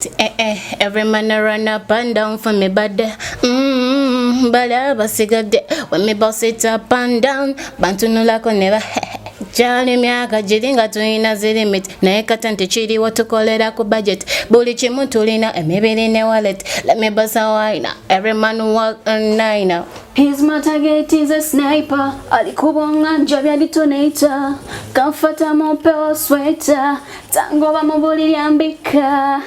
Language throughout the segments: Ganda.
Every man a run up and down for me bad. But I was when me boss it up and down. Bantu no like never. Jali miaka jiringa tuina zilimit na ekatante chiri what to call it ako budget buli chimutulina emebili ne wallet let me basa wine every man walk on nine. His target is a sniper alikubonga njabya detonator kamfata mopewa sweater tango bamubuli yambika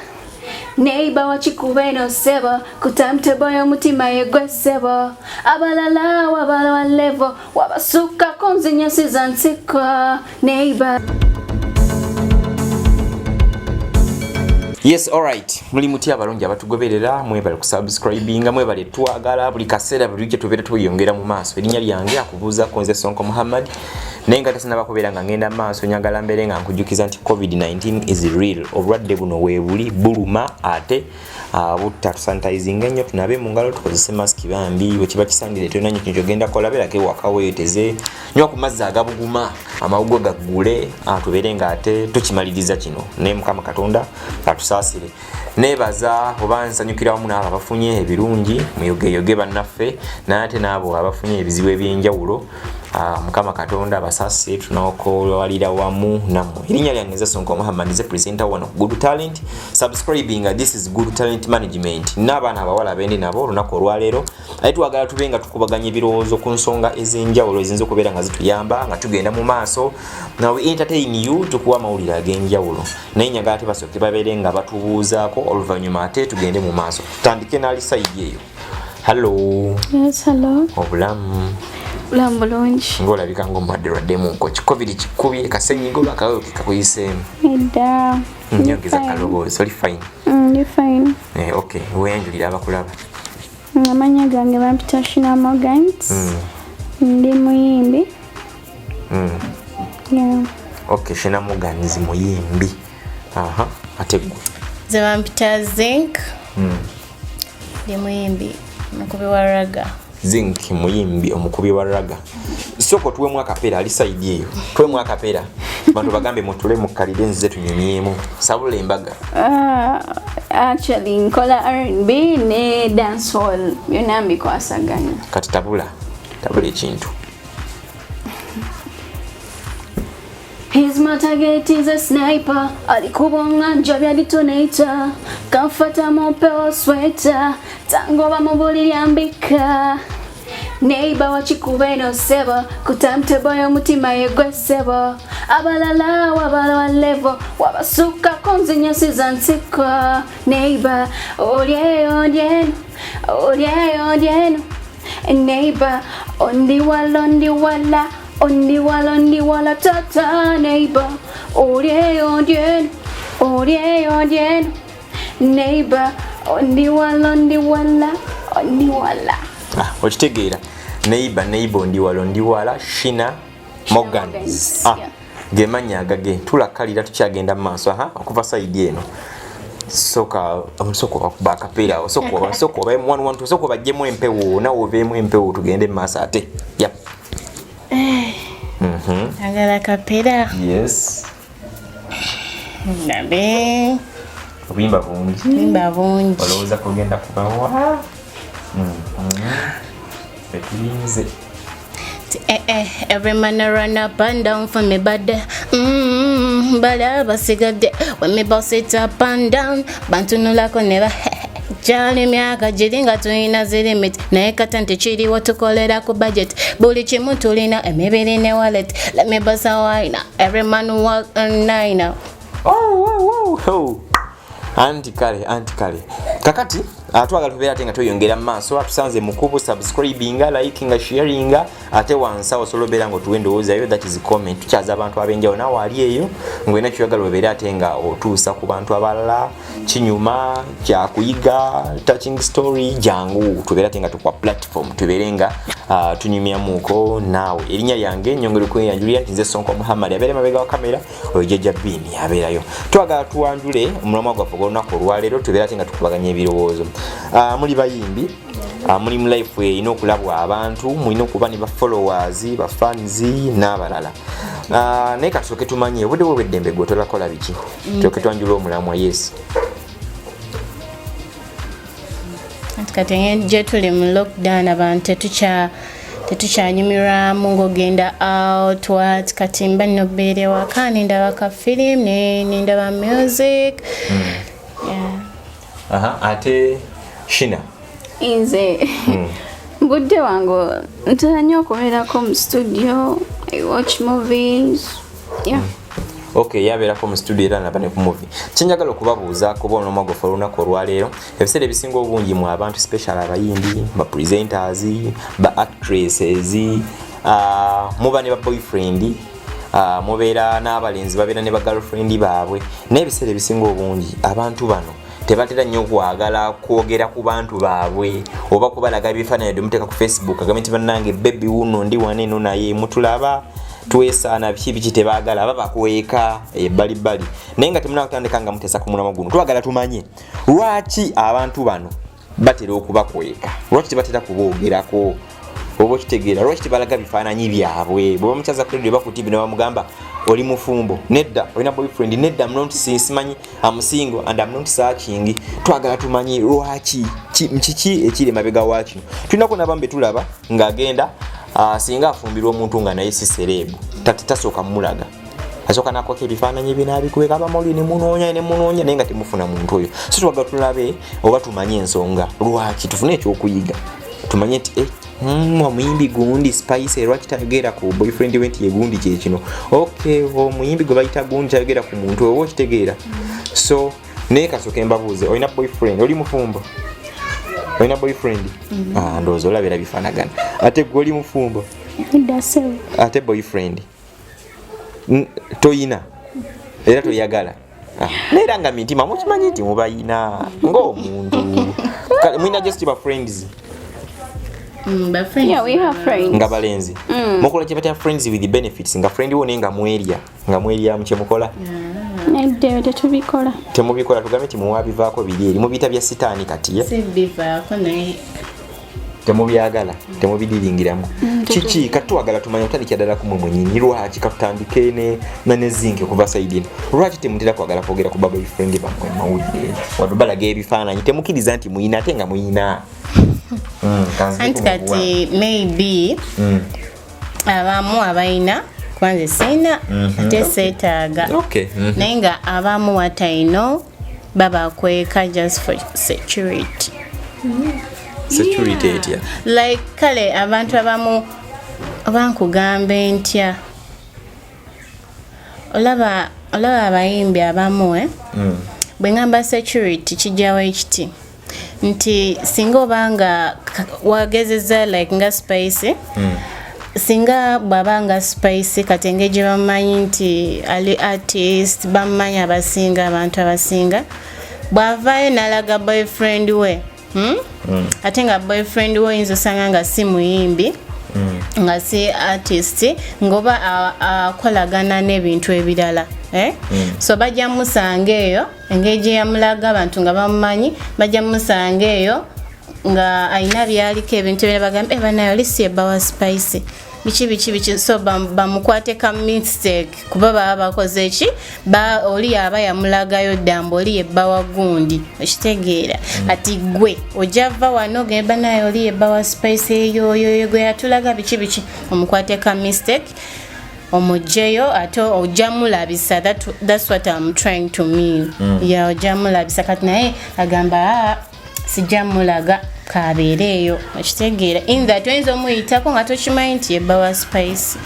neighbor wachikubeno sebo kutamtebo yo mutima yegwesebo abalala wabala level wabasuka konzinya sizansikwa neighbor. Yes, alright. Muli muti abalongi abatugoberera mwebale kusubscribinga mwebale twagala buli kaseera buli kye tubere tuyongera mu maaso. Erinnya lyange akubuuza konze Sonko Muhammad. Nenga tasinaba kubeera nga ngenda maaso nyagala mbere nga nkujukiza nti COVID-19 is real. Obulwadde buno weebuli buluma ate butta sanitizing ennyo tunabe mu ngalo tukozese mask bambi bwe kiba kisangire tena nnyo kintu genda kolabera ke waka weeteze nnyo ku mazzi agabuguma amawugo gaggule tubeere nga ate tukimaliriza kino ne Mukama Katonda atusaasire. Nebaza oba nsanyukira wamu n'abo abafunye ebirungi muyogeyoge bannaffe n'ate n'abo abafunye ebizibu eby'enjawulo. Mukama Katonda abasaasire tunaokolwalira wamu nammwe. Erinnya lyange nze Sonko Muhammad, nze presenter one of Good Talent. Subscribing, this is Good Talent Management. N'abaana abawala bendi nabo olunaku olwaleero ate twagala tube nga tukubaganya ebirowoozo ku nsonga ez'enjawulo eziyinza okubeera nga zituyamba nga tugenda mu maaso. Now we entertain you tukuwa amawulire ag'enjawulo naye nyagala ate basooke babeere nga batubuuzaako oluvannyuma ate tugende mu maaso. Tutandike n'ali sayidi eyo. Hello. Yes, hello. Obulamu. Bulungi. Ng'olabika ng'omuwadde munko COVID kikubye kasenyigo bakawe kakuyiseemu. Edda. Nyongeza kaloboozi oli fine. Ndi fine. Okay, weyanjulira abakulaba. Amanya gange bampita Shina Morgans. Ndi muyimbi. Yeah. Okay, Shina Morgans muyimbi. Ate gwe. Ze bampita Zinc. Ndi muyimbi mukubi wa raga. Zinc muyimbi omukubi wa raga. Soko tuwe mwakapera ali side eyo. Tuwe mwakapera. Bantu bagambe mutule mukalide nzize tunyumyemu. Sabula embaga. Actually nkola R&B ne dancehall yonambi kwasaganya. Kati tabula ekintu. His target is a sniper alikubonga njabya detonator kamfata mopewa sweater tango bamubuli yambika neighbor wachikubeno sebo kutamtebo yo mutima yegwesebo abalala wabala level wabasuka konzinya sizansikwa neighbor olyeyo neighbor ondiwala tata neighbor olyeyo neighbor ondiwala okitegeera neighbor ondiwala Shina Morgans gemanya agage tulakalira tukyagenda mu maaso okuva side eno soka bakapera soko ba one one soko bajjemu empewo nawo ovemu empewo tugende mu maaso ate yep. Agala kapera. Yes. Nabe. Obimba bungi. Olowooza kugenda kubawa. Betulinze. Every man a run up and down for me bad. But I was when me boss it up and down. Bantu no like never. Jali miaka jiringa tuina zilimit na ekatante chiri what to call it ako budget buli chimutulina emebili ne wallet let me basa wine every man walk on nine. Anti kale kakati atwagala tubeera ate nga tweyongera mu maaso atusanze mukubu subscribinga likinga sharinga ate wansi awo osobola obeera nga otuwa endowoozayo that is comment tukyaza abantu ab'enjawulo nawe ali eyo ng'olina kyoyagala obeere ate nga otuusa ku bantu abalala kinyuma kyakuyiga touching story jangu tubeere ate nga tukwa platform tubeere nga tunyumyamuuko naawe. Erinnya lyange nyongera okweyanjulira nti nze Sonko Muhammad abeere mabega wa kamera oyo Jjajja Bini abeerayo. Twagala tuwanjule omulamwa gwaffe gw'olunaku olwaleero tubeere ate nga tukubaganya ebirowoozo. Muli bayimbi muli mu life erina okulabwa abantu mulina okuba ne ba followers ba fans n'abalala. Naye kasooke tumanye obudde bw'eddembe gwe tolakola biki tuoke twanjula omulamwa. Yes. kati je tuli mu lockdown abantu tetukyanyumirwamu ng'ogenda out what kati mba nnobeere waka nindaba ka film nindaba music. Ate Shina nze budde wange ntera nnyo okubeerako mu studio. I watch movies. Okay, yabeerako mu studio era naba ne ku movie. Kyenjagala okubabuuza kuba onomwagofa olunaku olwaleero ebiseera ebisinga obungi mu abantu special abayimbi ba presenters ba actresses muba ne ba boyfriend mubeera n'abalenzi babeera ne ba girlfriend baabwe n'ebiseera ebisinga obungi abantu bano tebatera nnyo okwagala kwogera ku bantu baabwe oba kubalaga ebifaananyi byemuteeka ku Facebook agambe nti bannange baby wuno ndi wane eno naye mutulaba twesaana biki tebaagala baba bakweka ebbalibbali naye nga temunakutandika nga mutesa ku mulamwa guno twagala tumanye lwaki abantu bano batera okubakweka lwaki tebatera kuboogerako oba okitegeera lwaki tebalaga bifaananyi byabwe bwe bamukyaza ku radio baku TV ne bamugamba oli mufumbo nedda olina boyfriend nedda I'm not simanyi I'm single and I'm not searching twagala tumanye lwaki kiki ekiri mabega wakino tulinako nabambe tulaba ng'agenda singa afumbirwa omuntu nga naye si serebu tasooka mulaga asooka nakwako ebifaananyi binabikuweka abamawulire ne munoonya naye nga temufuna muntu oyo so twagala tulabe oba tumanye ensonga lwaki tufune ekyokuyiga tumanye nti omuyimbi gundi Spice lwaki tayogera ku boyfriend we nti yegundi kyekino okay omuyimbi gwe bayita gundi tayogera ku muntu owo kitegeera so naye kasooka mbabuuze olina boyfriend oli mufumbo olina boyfriend ndowooza olabira bifaanagana ate gwe oli mufumbo ate boyfriend toyina era toyagala neera nga mitima mukimanyi nti mubayina ng'omuntu mwina just ba friends. Yeah, we have friends. Nga balenzi. Mukola kibata friends with the benefits. Nga friend wone nga mweria mche mukola. Nede tetubikola. Temubikola tugambe ti muwabivaako biri eri mubita bya sitaani kati ye. Sibivaako naye temubyagala temubidiringiramu kiki katwagala tumanya utandikira ddala kumwe mwenyini lwaki katutandike ne zinke kuva saidini lwaki temutera kwagala kwogera ku baba boyfriend bamwe mawulire watu balaga ebifaananyi temukiriza nti muyina ate nga muyina anti kati maybe abamu abayina kwanza sina ate seetaaga naye nga abamu watayino babakweka just for security. Security etya like kale abantu abamu abankugambe ntya olaba abayimbi abamu bwe ngamba security kijjawo ekiti nti singa obanga wagezeza like nga Spice singa bwabanga Spice katenge gye bamanyi nti ali artist bamanyi abasinga abantu abasinga bwavaayo nalaga boyfriend we ate nga boyfriend we oyinza osanga nga si muyimbi nga si artist ngoba akolagana n'ebintu ebirala so bajja musanga eyo engeri gye yamulaga abantu nga bamumanyi bajja musanga eyo nga ayina byaliko ebintu ebirala bagamba banayo lisi ebbawa Spice biki so bamukwate ka mistake kuba baba bakoze ki oli aba yamulagayo ddamba oli yebbawa gundi okitegeera ati gwe ojava wano geba nayo oli yebbawa Spice eyo gwe yatulaga biki omukwate ka mistake omujjeyo ate ojamulabisa that's what I'm trying to mean ya ojamulabisa kati naye agamba sijamulaga kabeereeyo okitegeera in that oyinza omuyitako nga tokimanyi nti yebbawa Spice.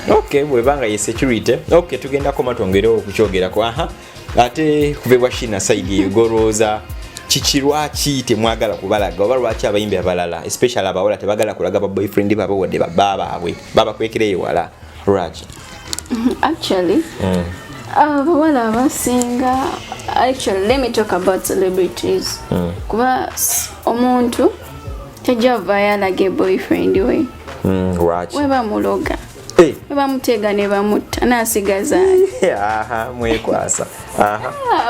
Okay bwebanga ye security okay tugendako matongerewo okukyogerako ate kuvebwa Shina side eyo golooza kiki lwaki temwagala kubalaga oba lwaki abayimbi abalala especially abawola tebagala kulaga ba boyfriend baabwe wadde baba baabwe babakwekereyo wala lwaki actually abawala abasinga actually let me talk about celebrities kuba omuntu tajava alage boyfriend we lwaki weba muloga weba mutega ne bamutta nasigaza mwekwasa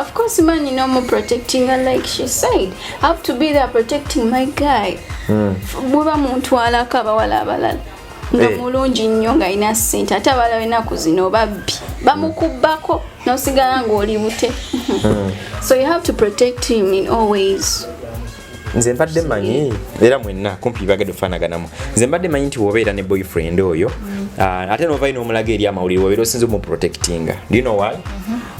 of course man you know more protecting her like she said I have to be there protecting my guy weba muntu alaka abawala abalala nga mulungi nnyo nga ina ssente ate abala enaku zino babbi bamukubbako n'osigala ng'oli bute so you have to protect him in all ways nze mbadde manyi era mwenna kumpi bagedde ofanaganamu nze mbadde manyi nti wobeera ne boyfriend oyo ate nova ino omulaga eri amawulire wobeera osinza omuprotectinga do you know why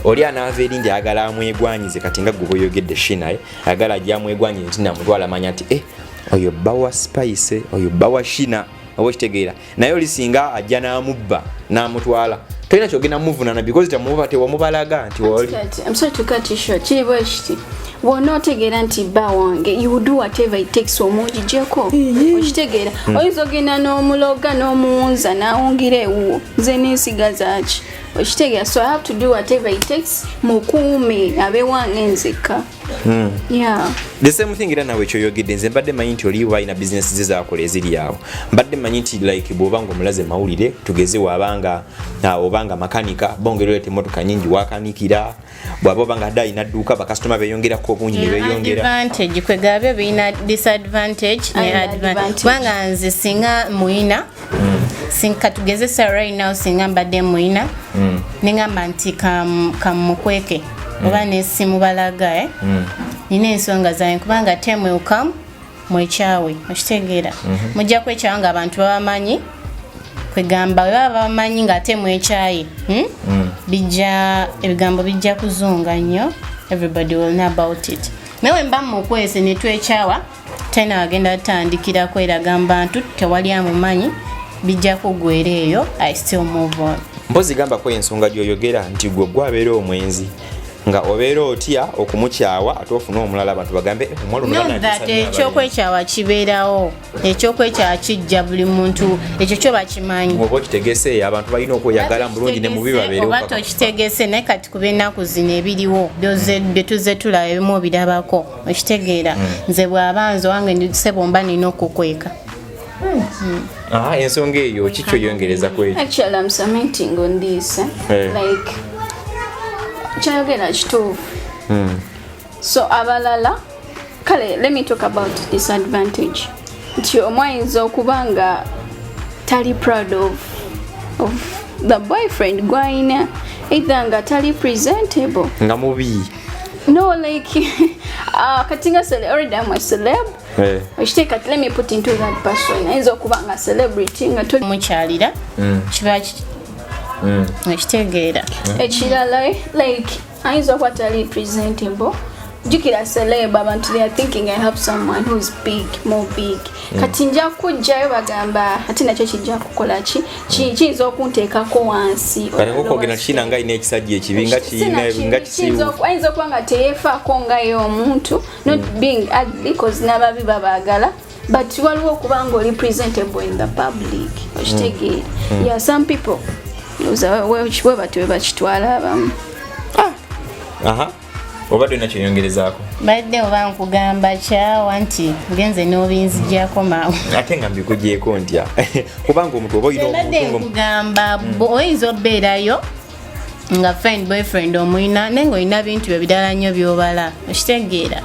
oli anaava eringi ayagala amwegwanyize kati nga gwe boyogedde shinaye ayagala ajja amwegwanyize nti namutwala manya nti oyo bawa spice oyo bawa shina oba okitegeera naye oli singa ajja n'amubba n'amutwala tolina kyogenda muvunana because tewamubalaga nti oli I'm sorry to cut you short kiri bwe kiti wonna otegeera nti bba wange you do whatever it takes omugijeko okitegeera oyinza ogenda n'omuloga n'omuwunza n'awungira ewuwo nze n'ensigaza ki okitegeera so I have to do whatever it takes mukuume abe wange nzekka yeah the same thing era nawe kyoyogedde nze mbadde manyi nti oli walina business ze zakola eziri awo mbadde manyi nti like bw'obanga omulaze mawulire tugeze obanga makanika bongera oleta emmotoka nyingi wakanikira bw'aba obanga adde alina dduuka bakasitoma beeyongerako obungi ne beeyongera advantage kwegabyo birina disadvantage ne advantage kubanga nze singa muyina singa tugezesa right now singa mbadde muyina nengamba nti kamukweke oba nesimu balaga nina ensonga zange kubanga time will come mwekyawe okitegeera mujja kwekyawa nga abantu babamanyi kwegamba bwe baba bamanyi nga ate mwekyaye ebigambo bijja kuzunga nnyo everybody will know about it nawe mba mukwese netwekyawa tena wagenda tutandikira kweraga abantu tewali amumanyi bijja kugwera eyo I still move on mpozi gamba ko ensonga gy'oyogera nti gwe gwabeera omwenzi nga obeera otya okumukyawa ate ofuna omulala abantu bagambe ekyokweekyawa kibeerawo ekyokweekyawa kijja buli muntu ekyo kyo bakimanyi oba okitegese abantu balina okweyagala mulungi ne mubi babeere oba tokitegese naye kati kuba ennaku zino ebiriwo bye tuzze tulaba ebimu obirabako okitegeera nze bw'aba nze wange ndisebo mba nina okukweka ensonga eyo kikyo yongereza kwekyo actually I'm submitting on this like chayogera kituufu so abalala kale let me talk about disadvantage nti omwayinza okuba nga tali proud of the boyfriend gwayina either nga tali presentable nga mubi no like kati nga already I'm a celeb okiteeka let me put into that person ayinza okuba nga celebrity nga mukyalira kiba ekitegeera ekirala like ayinza okuba tali presentable jukira celeb abantu they are thinking I have someone who is big more big kati nja kujjayo bagamba ate nakyo kijja kukola kiyinza okunteekako wansi kale okogena kina nga ine ekisajja ekibi nga kiyina kisiibu ayinza okuba nga teyeefaako ngayo omuntu not being ugly because n'ababi babaagala but waliwo okuba nga oli presentable in the public okitegeera yeah some people we batwe bakitwala abamu obadde olina kyeyongerezaako badde oba nkugamba kyawa nti ngenze n'obinzijjako maawe ate nga mbikugyeko ntya kubanga omuntu oba olina badde nkugamba oyinza obeerayo nga fine boyfriend omuyina naye ng'olina bintu byo bidala nnyo byobala okitegeera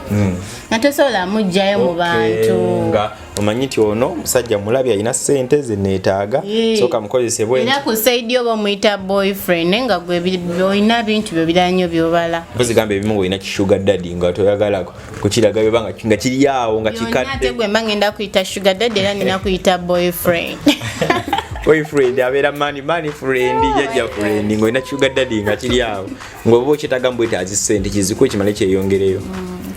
nga tosobola mujjayo mu bantu nga omanyi nti ono musajja mulabi alina ssente zeneetaaga soka mukozese bwe era ku saidi oba omuyita boyfriend naye nga gwe olina bintu byo bidala nnyo byobala mpozi gamba ebimu olina kishuga daddy nga toyagala kukiraga byoba nga kiri awo nga kikadde ate gwe mba ngenda kuyita sugar daddy era nina kuyita boyfriend boyfriend abeera money friend jajja friend ng'olina sugar daddy nga kiri awo ng'oba okyetaaga mbwetaazi ssente kizikuwe kimale kyeyongereyo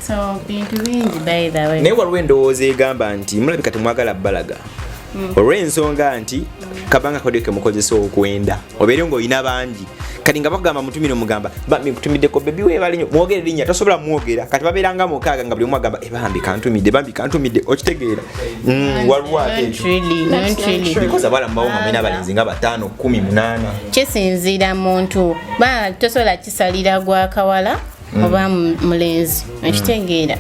so bintu bingi by the way naye waliwo endowooza egamba nti mulabika temwagala bbalaga olw'ensonga nti kabanga kodyo kemukozesa okwenda obeere ng'olina bangi kati nga bakugamba mutumire omugamba nkutumiddeko bebi weebale nnyo mwogere linnya tosobola mwogera kati babeeranga mukaaga nga buli omu agamba bambi kantumidde okitegeera waliwo ate ekyo because abalamu bawo nga mulina abalenzi nga 5 10 8 kisinziira muntu tosobola kisalira gwakawala oba mulenzi okitegeera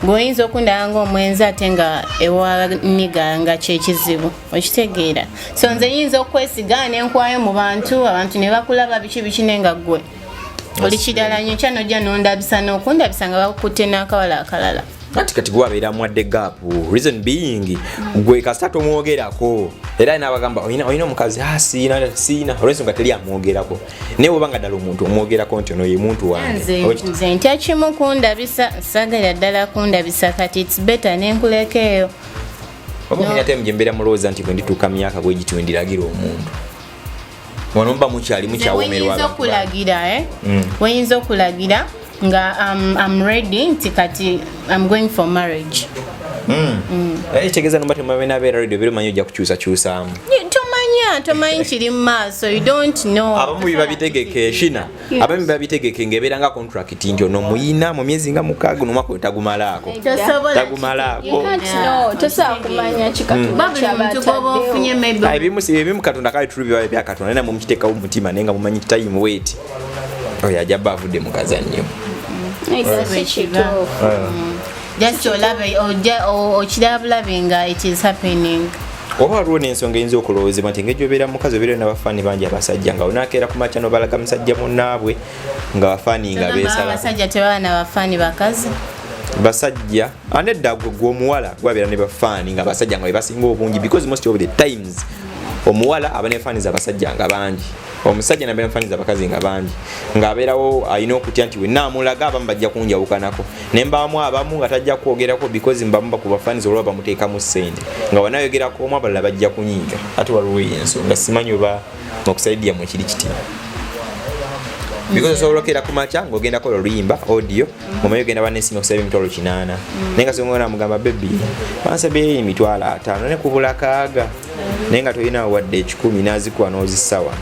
ng'oyinza okundaba ng'omwenzi ate nga ewaniga nga kyekizibu okitegeera so nze yinza okwesigana nenkwayo mu bantu ne bakulaba biki naye nga ggwe oli kidala nnyo kyano nondabisa n'okundabisa nga bakutte n'akawala akalala kati gwabeera mwadde gap reason being gwe kasita tomwogerako era n'abagamba olina omukazi siina olwensonga teri amwogerako naye bw'obanga ddala omuntu omwogerako nti ono ye muntu wange nze ntya kimu kundabisa sagala ddala kundabisa kati it's better n'enkulekeeyo obaminate mujembeera mulowooza nti bwe ndituuka myaka bwe giti wendilagira omuntu wano mba mukyali mukyawomerwa weyinza okulagira nga I'm ready nti kati I'm going for marriage ekitegeeza nomba temabenabeera ready obeera omanyi ojja kukyusakyusaamu tomanyi kiri mu maaso you don't know abamu biba bitegeke shina abamu biba bitegeke ng'ebeera nga contract nti ono muyina mu myezi nga 6 n'omwaka tagumalaako ebimu katonda kale tulu biba bya katonda naye mumukiteekawo mu mutima naye nga mumanyi time wait oyo ajja ba avudde mu kazannyo just okiraba bulabe nga it is happening oba waliwo n'ensonga eyinza okulowoozebwa nti ng'egyo obeera mukazi obeera n'abafaani bangi abasajja nga onaakeera ku makya n'obalaga musajja munnaabwe nga bafaani nga beesalabasajja tebaba n'abafaani bakazi basajja anedda gwe omuwala gwabeera ne bafaani nga basajja nga bebasinga obungi because most of the times omuwala aba nefaaniza abasajja nga bangi omusajja nabeera nefaaniza abakazi nga bangi ng'abeerawo alina okutya nti wennaamulaga abamu bajja kunjawukanako ne mbaamu abamu nga tajja kwogerako because mbamu bakubafaaniza olwa bamuteekamu ssente nga wanayogerako omu abalala bajja kunyiiga ate waliwo ensonga simanyi oba mukusaidia mu kiri kiti because osobola okera ku makya ng'ogenda kola oluyimba audio omanyi ogenda banesiima okusaba emitwalo 8 naye nga songa namugamba bebi bansabye emitwalo 5 ne kubula kaaga naye nga tolina wadde 10 n'azikuwa n'ozisawa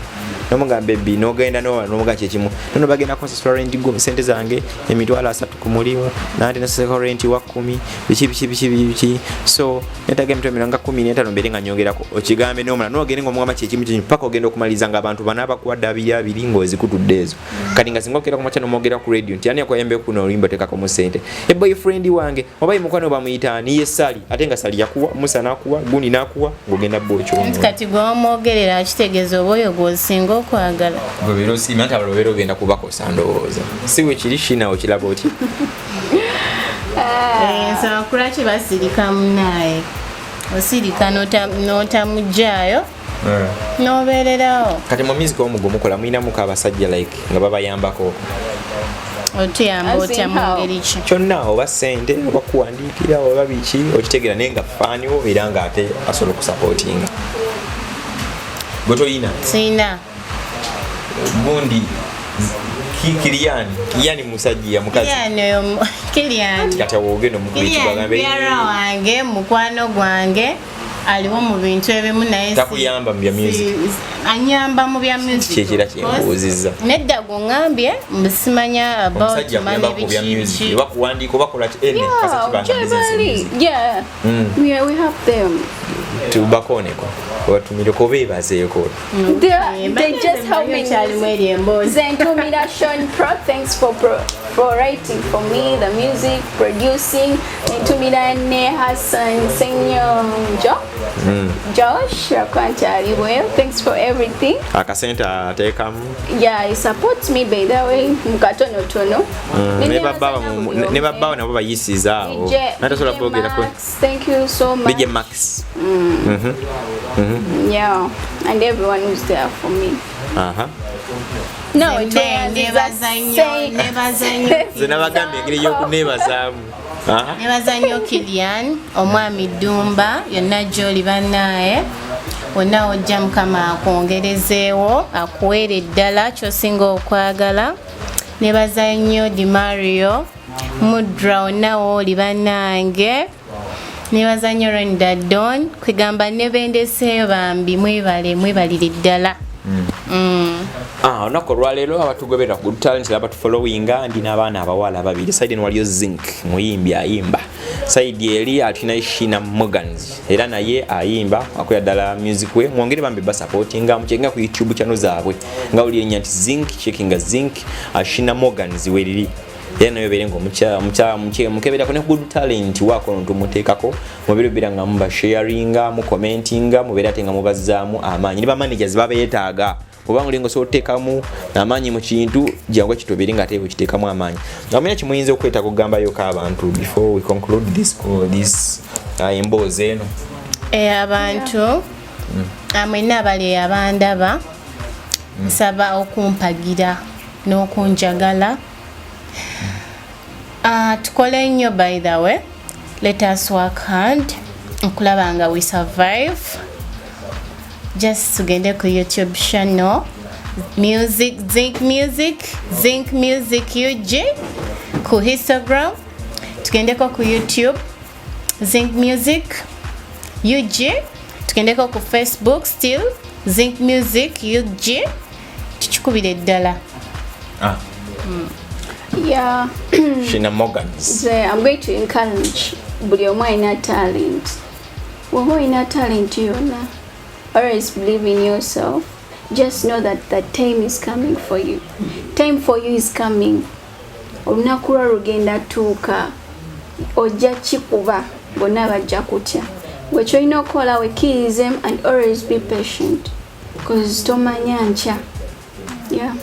nomugamba bebi n'ogenda n'omugamba kyekimu nono bagenda konsasula renti sente zange emitwalo 3 ku mulimu nante nasasako renti wa 10 biki so netaga emitwalo 15 mbere nga nyongerako okigambe n'omulala n'ogende ng'omugamba kyekimu paka ogenda okumaliza nga abantu bana bakuwadde 2 ng'ozikutudde ezo kati nga singa okera ku makya n'omwogera ku radio nti ani yakoyembe kuno olimba tekako mu sente boyfriend wange oba mukwano bamuyita ni ye Sali ate nga Sali yakuwa Musa nakuwa Gundi nakuwa ng'ogenda bwekyo kati gw'omwogerera akitegeeza oba oyo gw'osinga okwagala bwebiro siima nti abalala obeera ogenda kubakosa ndowooza si bwe kiri shina okiraba oti ensaba kulaki basirika munaaye osirika n'otamugjayo n'obeererawo kati mu music omugo mukola mulinamuko abasajja like nga babayambako otuyamba otya mu ngeri ki kyonna oba ssente oba kuwandiikira oba biki okitegeera naye nga faaniwo era ng'ate asobola okusapootinga gwe toyina sina gundi Kiliani musajja mukazi Kiliani kati awogenda omukubitibwagambe wange mukwano gwange aliwo mu bintu ebimu naye takuyamba mu bya music anyamba mu bya music kyekira kyembuuzizza nedda gungambye musimanya about music bakuwandiika bakola we have them tubakoneko watumireko beebazeeko they just help me Zentumira Sean Pro thanks for writing for me the music producing Zentumira ne Hassan Senyo Josh Rakwantari well thanks for everything akasente ateekamu he supports me by the way mukatonotono ne babbawo nabo bayisizaawo natasobola kwogerako thank you so much DJ Max yeah and everyone who's there for me zenabagambye engeri y'okuneebazaamu nebaza nnyo Kilian omwami Dumba yonna gy'oli bannaaye wonna ojja Mukama akwongerezeewo akuweere eddala ky'osinga okwagala nebaza nnyo Di Mario Mudra wonna wooli bannange nebaza nnyo Ronda Don kwegamba ne bendeseeyo bambi mwebalire ddala olunaku olwaleero abatugoberera Good Talent abatufollowinga ndina abaana abawala babiri side eno waliyo Zinc muyimbi ayimba side eri atina Shina Morgans era naye ayimba akoya ddala music we mwongere bambi basupportinga mucyenga ku YouTube channel zaabwe nga uli enya nti Zinc checkinga Zinc Shina Morgans weriri era nayo berengo mukeberako ne Good Talent wako ntumuteekako mubiro biranga mba sharinga mu commentinga mubera tenga mubazaamu amaanyi niba managers babeetaaga oba ngolingo so tekamu amanyi mu kintu jangu kitobiri nga tebo kitekamu amanyi ngamanya kimuyinze okweta kugamba yoka abantu before we conclude this emboze eno abantu amwena abali abandaba nsaba okumpagira n'okunjagala tukole nnyo by the way let us work hard okulaba nga we survive just tugende ku YouTube channel Zinc Music UG ku Instagram tugendeko ku YouTube Zinc Music UG tugendeko ku Facebook still Zinc Music UG tukubire ddala yeah Shina Morgans I'm going to encourage buli omu alina talent wowe olina talent yonna always believe in yourself just know that the time is coming for you time for you is coming olunaku lwa lugenda tuuka ojja kikuba bonna bajja kutya gwe kyolina okukola wekkirize and always be patient because tomanya nkya yeah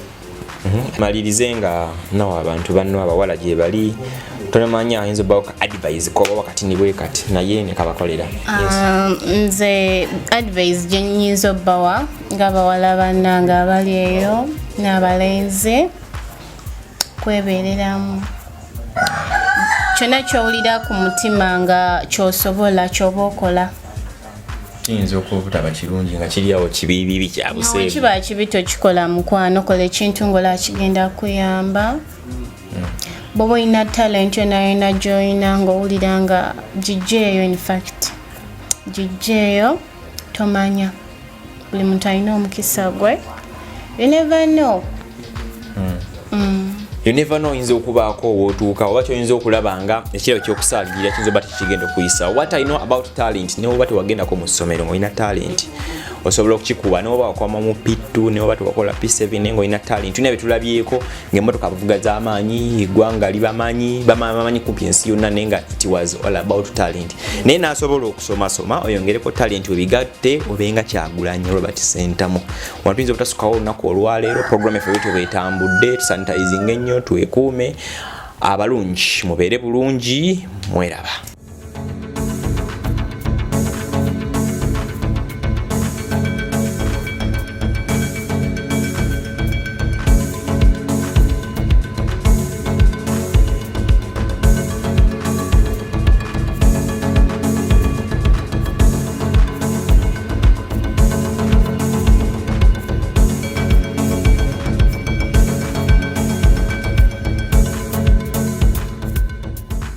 malirize nga nawo abantu banno abawala gye bali tonemanya ayinza okubawo advice koba wakati nibwe kati naye ne kabakolera nze advice gye nnyinza obbawa ng'abawala bannanga abali eyo n'abalenzi kwebeereramu kyonna ky'owulira ku mutima nga ky'osobola ky'oba okola kiyinza okubutaba kirungi nga kiri awo kibibibi kyabuseebi kiba kibi tokikola mukwano kola ekintu ngola kigenda kuyamba bw'oba olina talent yonna gy'olina ng'owulira nga gijjeeyo in fact gijjeeyo tomanya buli muntu alina omukisa gwe you never know you never know oyinza okubaako wootuuka oba kyoyinza okulaba nga ekirabo ky'okusaalirira kiyinza oba tekigenda okuyisa what I know about talent ne oba tewagendako mu ssomero ng'olina talent osobola okukikuba ne oba wakwama mu P2 ne oba tewakola P7 ne ng'olina talent tulina betulabyeko ng'emmotoka abavuga z'amaanyi eggwanga bamanyi kumpi ensi yonna naye nga it was all about talent naye n'asobola okusomasoma oyongereko talent webigatte obenga Kyagulanyi Robert Sentamu wano tuyinza obutasukawo olunaku olwaleero program effe bwetyo bwetambudde tusanitizing ennyo twekuume abalungi mubeere bulungi mweraba